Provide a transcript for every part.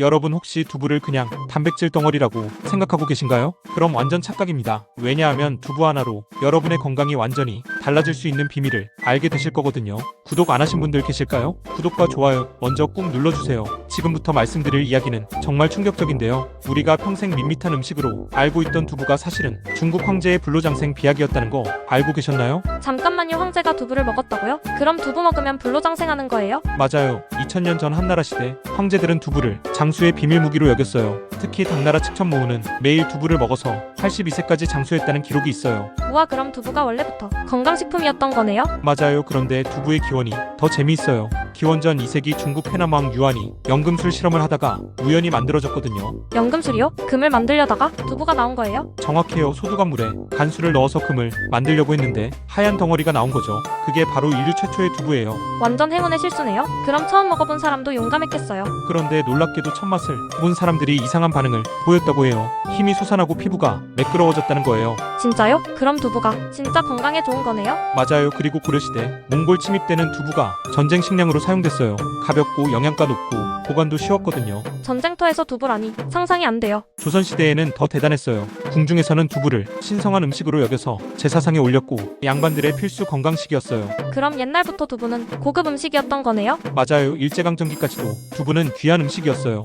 여러분 혹시 두부를 그냥 단백질 덩어리라고 생각하고 계신가요? 그럼 완전 착각입니다. 왜냐하면 두부 하나로 여러분의 건강이 완전히 달라질 수 있는 비밀을 알게 되실 거거든요. 구독 안 하신 분들 계실까요? 구독과 좋아요 먼저 꾹 눌러주세요. 지금부터 말씀드릴 이야기는 정말 충격적인데요. 우리가 평생 밋밋한 음식으로 알고 있던 두부가 사실은 중국 황제의 불로장생 비약이었다는 거 알고 계셨나요? 잠깐만요. 황제가 두부를 먹었다고요? 그럼 두부 먹으면 불로장생하는 거예요? 맞아요. 2000년 전 한나라 시대 황제들은 두부를 장수의 비밀 무기로 여겼어요. 특히 당나라 측천모후는 매일 두부를 먹어서 82세까지 장수했다는 기록이 있어요. 우와, 그럼 두부가 원래부터 건강식품이었던 거네요? 맞아요. 그런데 두부의 기원이 더 재미있어요. 기원전 2세기 중국 페남왕 유한이 연금술 실험을 하다가 우연히 만들어졌거든요. 연금술이요? 금을 만들려다가 두부가 나온 거예요? 정확해요. 소두간물에 간수를 넣어서 금을 만들려고 했는데 하얀 덩어리가 나온 거죠. 그게 바로 인류 최초의 두부예요. 완전 행운의 실수네요. 그럼 처음 먹어본 사람도 용감했겠어요. 그런데 놀랍게도 첫 맛을 본 사람들이 이상한 반응을 보였다고 해요. 힘이 솟아나고 피부가 매끄러워졌다는 거예요. 진짜요? 그럼 두부가 진짜 건강에 좋은 거네요? 맞아요. 그리고 고려시대 몽골 침입 때는 두부가 전쟁 식량으로 사용됐어요. 가볍고 영양가 높고 보관도 쉬웠거든요. 전쟁터에서 두부라니 상상이 안 돼요. 조선시대에는 더 대단했어요. 궁중에서는 두부를 신성한 음식으로 여겨서 제사상에 올렸고 양반들의 필수 건강식이었어요. 그럼 옛날부터 두부는 고급 음식이었던 거네요? 맞아요. 일제강점기까지도 두부는 귀한 음식이었어요.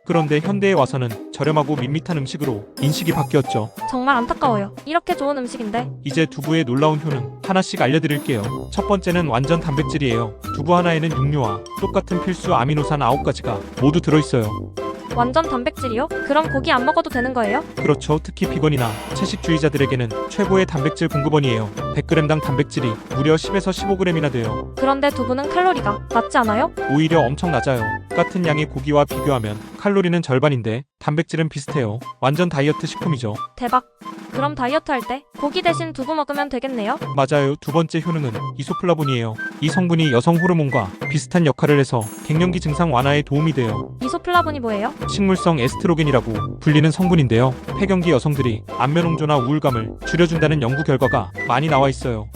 그런데 현대에 와서는 저렴하고 밋밋한 음식으로 인식이 바뀌었죠. 정말 안타까워요. 이렇게 좋은 음식인데. 이제 두부의 놀라운 효능 하나씩 알려드릴게요. 첫 번째는 완전 단백질이에요. 두부 하나에는 육류와 똑같은 필수 아미노산 9가지가 모두 들어있어요. 완전 단백질이요? 그럼 고기 안 먹어도 되는 거예요? 그렇죠. 특히 비건이나 채식주의자들에게는 최고의 단백질 공급원이에요. 100g당 단백질이 무려 10에서 15g이나 돼요. 그런데 두부는 칼로리가 낮지 않아요? 오히려 엄청 낮아요. 똑같은 양의 고기와 비교하면 칼로리는 절반인데 단백질은 비슷해요. 완전 다이어트 식품이죠. 대박. 그럼 다이어트 할 때 고기 대신 두부 먹으면 되겠네요? 맞아요. 두 번째 효능은 이소플라본이에요. 이 성분이 여성 호르몬과 비슷한 역할을 해서 갱년기 증상 완화에 도움이 돼요. 이소플라본이 뭐예요? 식물성 에스트로겐이라고 불리는 성분인데요. 폐경기 여성들이 안면홍조나 우울감을 줄여준다는 연구 결과가 많이 나와 있어요.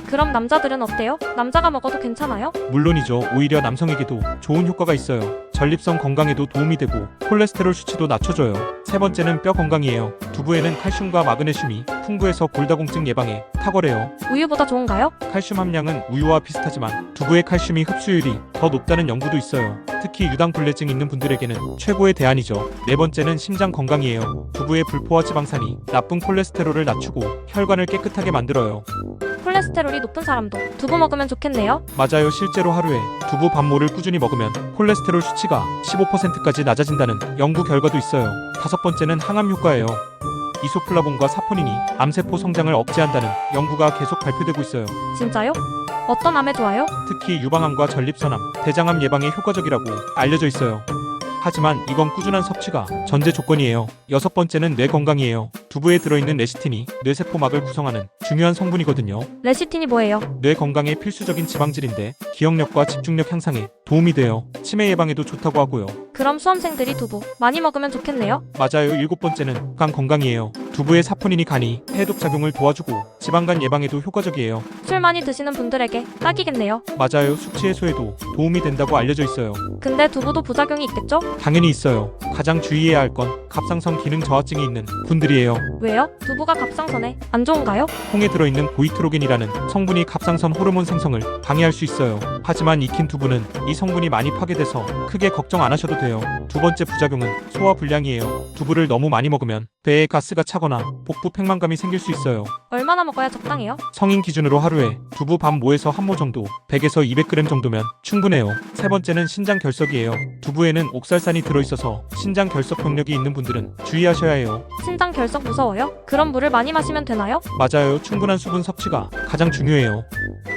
그럼 남자들은 어때요? 남자가 먹어도 괜찮아요? 물론이죠. 오히려 남성에게도 좋은 효과가 있어요. 전립선 건강에도 도움이 되고 콜레스테롤 수치도 낮춰줘요. 세 번째는 뼈 건강이에요. 두부에는 칼슘과 마그네슘이 풍부해서 골다공증 예방에 탁월해요. 우유보다 좋은가요? 칼슘 함량은 우유와 비슷하지만 두부의 칼슘이 흡수율이 더 높다는 연구도 있어요. 특히 유당불내증 있는 분들에게는 최고의 대안이죠. 네 번째는 심장 건강이에요. 두부의 불포화 지방산이 나쁜 콜레스테롤을 낮추고 혈관을 깨끗하게 만들어요. 콜레스테롤이 높은 사람도 두부 먹으면 좋겠네요? 맞아요. 실제로 하루에 두부 반모를 꾸준히 먹으면 콜레스테롤 수치가 15%까지 낮아진다는 연구 결과도 있어요. 다섯 번째는 항암 효과예요. 이소플라본과 사포닌이 암세포 성장을 억제한다는 연구가 계속 발표되고 있어요. 진짜요? 어떤 암에 좋아요? 특히 유방암과 전립선암, 대장암 예방에 효과적이라고 알려져 있어요. 하지만 이건 꾸준한 섭취가 전제 조건이에요. 여섯 번째는 뇌 건강이에요. 두부에 들어있는 레시틴이 뇌세포막을 구성하는 중요한 성분이거든요. 레시틴이 뭐예요? 뇌 건강에 필수적인 지방질인데 기억력과 집중력 향상에 도움이 돼요. 치매 예방에도 좋다고 하고요. 그럼 수험생들이 두부 많이 먹으면 좋겠네요? 맞아요. 일곱 번째는 간 건강이에요. 두부의 사포닌이 간이 해독 작용을 도와주고 지방간 예방에도 효과적이에요. 술 많이 드시는 분들에게 딱이겠네요? 맞아요. 숙취 해소에도 도움이 된다고 알려져 있어요. 근데 두부도 부작용이 있겠죠? 당연히 있어요. 가장 주의해야 할 건 갑상선 기능 저하증이 있는 분들이에요. 왜요? 두부가 갑상선에 안 좋은가요? 콩에 들어있는 고이트로겐이라는 성분이 갑상선 호르몬 생성을 방해할 수 있어요. 하지만 익힌 두부는 이 성분이 많이 파괴돼서 크게 걱정 안 하셔도 돼요. 두 번째 부작용은 소화 불량이에요. 두부를 너무 많이 먹으면 배에 가스가 차거나 복부 팽만감이 생길 수 있어요. 얼마나 먹어야 적당해요? 성인 기준으로 하루에 두부 반 모에서 한 모 정도, 100에서 200g 정도면 충분해요. 세 번째는 신장 결석이에요. 두부에는 옥살산이 들어있어서 신장 결석 병력이 있는 분들은 주의하셔야 해요. 신장 결석 무서워요? 그럼 물을 많이 마시면 되나요? 맞아요. 충분한 수분 섭취가 가장 중요해요.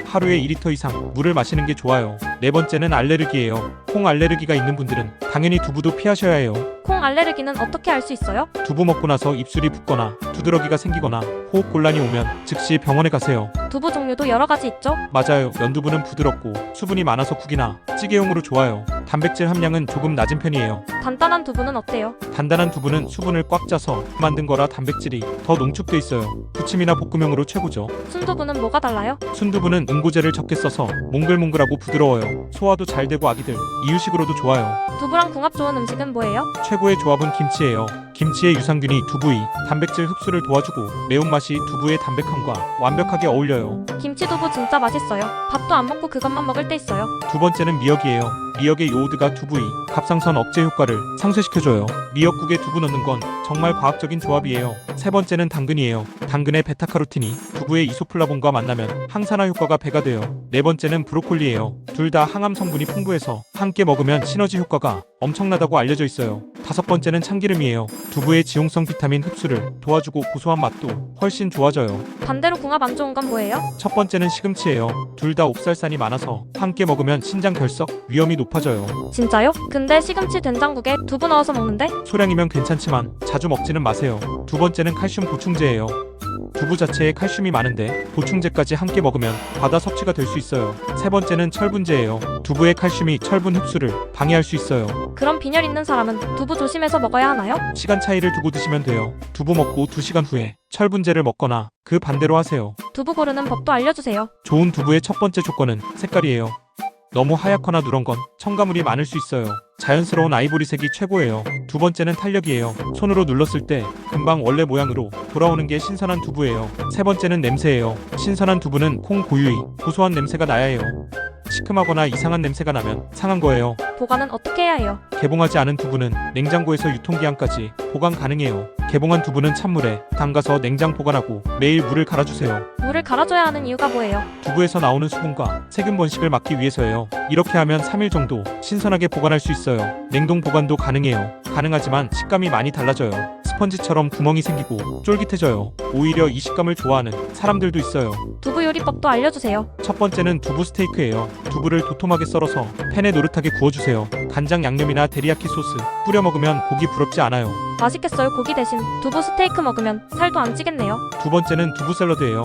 하루에 2리터 이상 물을 마시는 게 좋아요. 네 번째는 알레르기예요. 콩 알레르기가 있는 분들은 당연히 두부도 피하셔야 해요. 콩 알레르기는 어떻게 알 수 있어요? 두부 먹고 나서 입술이 붓거나 두드러기가 생기거나 호흡 곤란이 오면 즉시 병원에 가세요. 두부 종류도 여러 가지 있죠? 맞아요. 연두부는 부드럽고 수분이 많아서 국이나 찌개용으로 좋아요. 단백질 함량은 조금 낮은 편이에요. 단단한 두부는 어때요? 단단한 두부는 수분을 꽉 짜서 만든 거라 단백질이 더 농축돼 있어요. 부침이나 볶음용으로 최고죠. 순두부는 뭐가 달라요? 순두부는 응고제를 적게 써서 몽글몽글하고 부드러워요. 소화도 잘 되고 아기들 이유식으로도 좋아요. 두부랑 궁합 좋은 음식은 뭐예요? 최고의 조합은 김치예요. 김치의 유산균이 두부의 단백질 흡수를 도와주고 매운맛이 두부의 담백함과 완벽하게 어울려요. 김치두부 진짜 맛있어요. 밥도 안 먹고 그것만 먹을 때 있어요. 두 번째는 미역이에요. 미역의 요오드가 두부의 갑상선 억제 효과를 상쇄시켜줘요. 미역국에 두부 넣는 건 정말 과학적인 조합이에요. 세 번째는 당근이에요. 당근의 베타카로틴이 두부의 이소플라본과 만나면 항산화 효과가 배가 돼요. 네 번째는 브로콜리예요. 둘 다 항암 성분이 풍부해서 함께 먹으면 시너지 효과가 엄청나다고 알려져 있어요. 다섯 번째는 참기름이에요. 두부의 지용성 비타민 흡수를 도와주고 고소한 맛도 훨씬 좋아져요. 반대로 궁합 안 좋은 건 뭐예요? 첫 번째는 시금치예요. 둘 다 옥살산이 많아서 함께 먹으면 신장 결석 위험이 높아져요. 진짜요? 근데 시금치 된장국에 두부 넣어서 먹는데? 소량이면 괜찮지만 자주 먹지는 마세요. 두 번째는 칼슘 보충제예요. 두부 자체에 칼슘이 많은데 보충제까지 함께 먹으면 과다 섭취가 될 수 있어요. 세 번째는 철분제예요. 두부의 칼슘이 철분 흡수를 방해할 수 있어요. 그럼 빈혈 있는 사람은 두부 조심해서 먹어야 하나요? 시간 차이를 두고 드시면 돼요. 두부 먹고 2시간 후에 철분제를 먹거나 그 반대로 하세요. 두부 고르는 법도 알려주세요. 좋은 두부의 첫 번째 조건은 색깔이에요. 너무 하얗거나 누런 건 첨가물이 많을 수 있어요. 자연스러운 아이보리색이 최고예요. 두 번째는 탄력이에요. 손으로 눌렀을 때 금방 원래 모양으로 돌아오는 게 신선한 두부예요. 세 번째는 냄새예요. 신선한 두부는 콩 고유의 고소한 냄새가 나야 해요. 시큼하거나 이상한 냄새가 나면 상한 거예요. 보관은 어떻게 해야 해요? 개봉하지 않은 두부는 냉장고에서 유통기한까지 보관 가능해요. 개봉한 두부는 찬물에 담가서 냉장 보관하고 매일 물을 갈아주세요. 물을 갈아줘야 하는 이유가 뭐예요? 두부에서 나오는 수분과 세균 번식을 막기 위해서예요. 이렇게 하면 3일 정도 신선하게 보관할 수 있어요. 냉동 보관도 가능해요. 가능하지만 식감이 많이 달라져요. 스펀지처럼 구멍이 생기고 쫄깃해져요. 오히려 이 식감을 좋아하는 사람들도 있어요. 두부 요리법도 알려주세요. 첫 번째는 두부 스테이크예요. 두부를 도톰하게 썰어서 팬에 노릇하게 구워주세요. 간장 양념이나 데리야키 소스 뿌려 먹으면 고기 부럽지 않아요. 맛있겠어요. 고기 대신 두부 스테이크 먹으면 살도 안 찌겠네요. 두 번째는 두부 샐러드예요.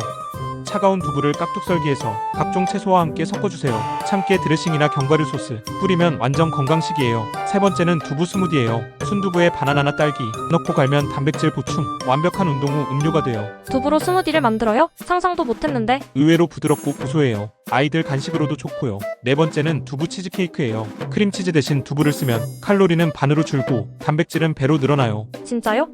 차가운 두부를 깍둑 썰기해서 각종 채소와 함께 섞어주세요. 참깨 드레싱이나 견과류 소스 뿌리면 완전 건강식이에요. 세 번째는 두부 스무디예요. 순두부에 바나나나 딸기 넣고 갈면 단백질 보충, 완벽한 운동 후 음료가 돼요. 두부로 스무디를 만들어요? 상상도 못했는데. 의외로 부드럽고 고소해요. 아이들 간식으로도 좋고요. 네 번째는 두부 치즈케이크예요. 크림치즈 대신 두부를 쓰면 칼로리는 반으로 줄고 단백질은 배로 늘어나요. 진짜요?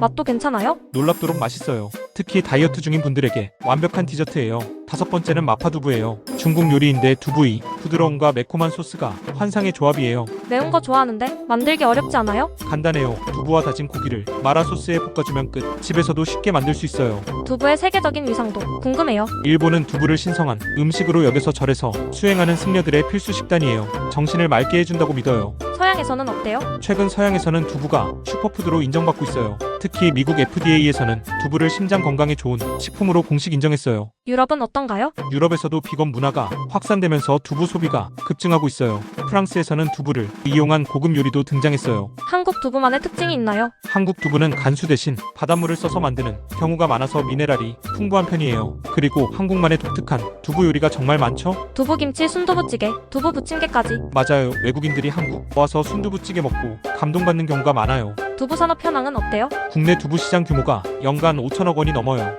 맛도 괜찮아요? 놀랍도록 맛있어요. 특히 다이어트 중인 분들에게 완벽한 디저트예요. 다섯 번째는 마파두부예요. 중국 요리인데 두부의 부드러움과 매콤한 소스가 환상의 조합이에요. 매운 거 좋아하는데 만들기 어렵지 않아요? 간단해요. 두부와 다진 고기를 마라 소스에 볶아주면 끝. 집에서도 쉽게 만들 수 있어요. 두부의 세계적인 위상도 궁금해요. 일본은 두부를 신성한 음식으로 여겨서 절에서 수행하는 승려들의 필수 식단이에요. 정신을 맑게 해준다고 믿어요. 서양에서는 어때요? 최근 서양에서는 두부가 슈퍼푸드로 인정받고 있어요. 특히 미국 FDA에서는 두부를 심장 건강에 좋은 식품으로 공식 인정했어요. 유럽은 어떤가요? 유럽에서도 비건 문화가 확산되면서 두부 소비가 급증하고 있어요. 프랑스에서는 두부를 이용한 고급 요리도 등장했어요. 한국 두부만의 특징이 있나요? 한국 두부는 간수 대신 바닷물을 써서 만드는 경우가 많아서 미네랄이 풍부한 편이에요. 그리고 한국만의 독특한 두부 요리가 정말 많죠? 두부김치, 순두부찌개, 두부 부침개까지. 맞아요. 외국인들이 한국 와서 순두부찌개 먹고 감동받는 경우가 많아요. 두부 산업 현황은 어때요? 국내 두부 시장 규모가 연간 5천억 원이 넘어요.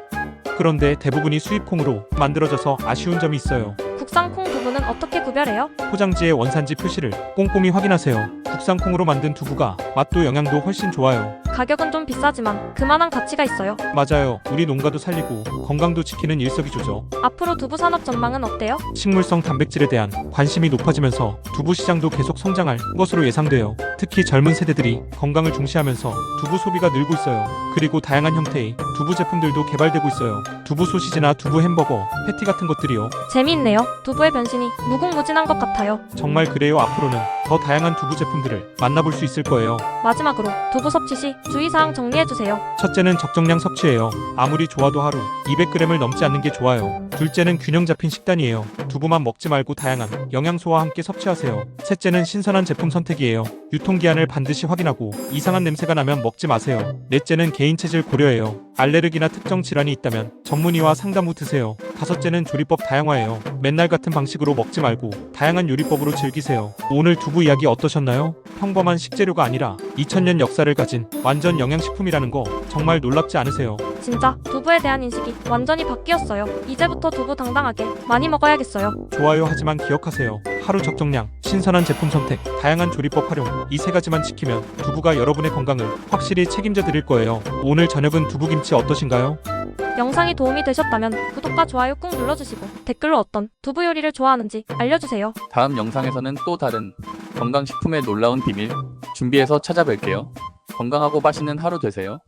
그런데 대부분이 수입콩으로 만들어져서 아쉬운 점이 있어요. 국산 콩 두부는 어떻게 구별해요? 포장지의 원산지 표시를 꼼꼼히 확인하세요. 국산 콩으로 만든 두부가 맛도 영양도 훨씬 좋아요. 가격은 좀 비싸지만 그만한 가치가 있어요. 맞아요. 우리 농가도 살리고 건강도 지키는 일석이조죠. 앞으로 두부 산업 전망은 어때요? 식물성 단백질에 대한 관심이 높아지면서 두부 시장도 계속 성장할 것으로 예상돼요. 특히 젊은 세대들이 건강을 중시하면서 두부 소비가 늘고 있어요. 그리고 다양한 형태의 두부 제품들도 개발되고 있어요. 두부 소시지나 두부 햄버거, 패티 같은 것들이요. 재미있네요. 두부의 변신이 무궁무진한 것 같아요. 정말 그래요. 앞으로는 더 다양한 두부 제품들을 만나볼 수 있을 거예요. 마지막으로 두부 섭취 시 주의사항 정리해주세요. 첫째는 적정량 섭취예요. 아무리 좋아도 하루 200g을 넘지 않는 게 좋아요. 둘째는 균형 잡힌 식단이에요. 두부만 먹지 말고 다양한 영양소와 함께 섭취하세요. 셋째는 신선한 제품 선택이에요. 유통기한을 반드시 확인하고 이상한 냄새가 나면 먹지 마세요. 넷째는 개인 체질 고려예요. 알레르기나 특정 질환이 있다면 전문의와 상담 후 드세요. 다섯째는 조리법 다양화예요. 맨날 같은 방식으로 먹지 말고 다양한 요리법으로 즐기세요. 오늘 두부 이야기 어떠셨나요? 평범한 식재료가 아니라 2000년 역사를 가진 완전 영양식품이라는 거 정말 놀랍지 않으세요? 진짜 두부에 대한 인식이 완전히 바뀌었어요. 이제부터 두부 당당하게 많이 먹어야겠어요. 좋아요. 하지만 기억하세요. 하루 적정량, 신선한 제품 선택, 다양한 조리법 활용, 이 세 가지만 지키면 두부가 여러분의 건강을 확실히 책임져 드릴 거예요. 오늘 저녁은 두부김치 어떠신가요? 영상이 도움이 되셨다면 구독과 좋아요 꾹 눌러주시고 댓글로 어떤 두부 요리를 좋아하는지 알려주세요. 다음 영상에서는 또 다른 건강식품의 놀라운 비밀 준비해서 찾아뵐게요. 건강하고 맛있는 하루 되세요.